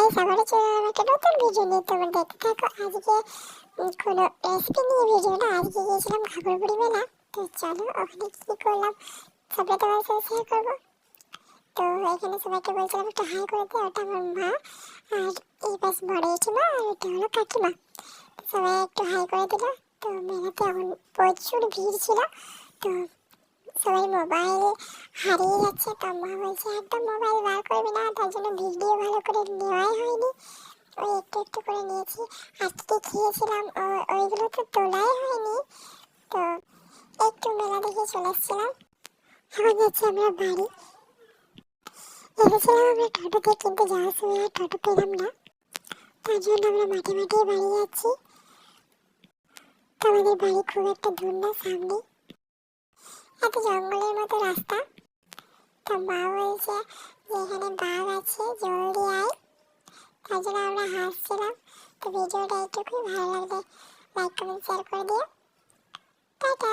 Guys, আবারও চলে এলাম একটা নতুন ভিডিও নিয়ে। তোমরা দেখতে থাকো। আজকে কোনো রেসিপি নিয়ে ভিডিও না। আজকে গিয়েছিলাম ঘাগরবুড়ি মেলা। তো চলো ওখানে কি করলাম সবটা তোমার সাথে শেয়ার করবো। তো এখানে সবাইকে বলছিলাম একটা হাই করে দে। ওটা আমার মা, আর এই পাশ বড় জেঠিমা, আর এটা হলো কাকিমা। তো সবাই একটু হাই করে দিল। তো মেলাতে এখন প্রচুর ভিড় ছিল। তো সবাই মোবাইল হারিয়ে যাচ্ছে। তো মা বলছে একদম মোবাইল বার করবি না, তার জন্য ভিডিও ভালো করে নেওয়াই হয়নি। ওই একটু একটু করে নিয়েছি। আর কি খেয়েছিলাম ওইগুলো তো তোলাই হয়নি। তো একটু মেলা দেখে চলে এসেছিলাম। এখন যাচ্ছি আমরা বাড়ি। এসেছিলাম আমরা টোটোতে, কিন্তু যাওয়ার সময় আর টোটো পেলাম না, তার জন্য আমরা মাঠে মাঠেই বাড়ি যাচ্ছি। তো আমাদের বাড়ি খুব একটা দূর না, সামনে একটা জঙ্গলের মতো রাস্তা। তো মা বলছে যে এখানে বাঘ আছে, জলদি আয়। তার জন্য আমরা হাসছিলাম। তো ভিডিওটা এইটুকুই, ভালো লাগলে লাইক কমেন্ট শেয়ার করে দিও। টাটা।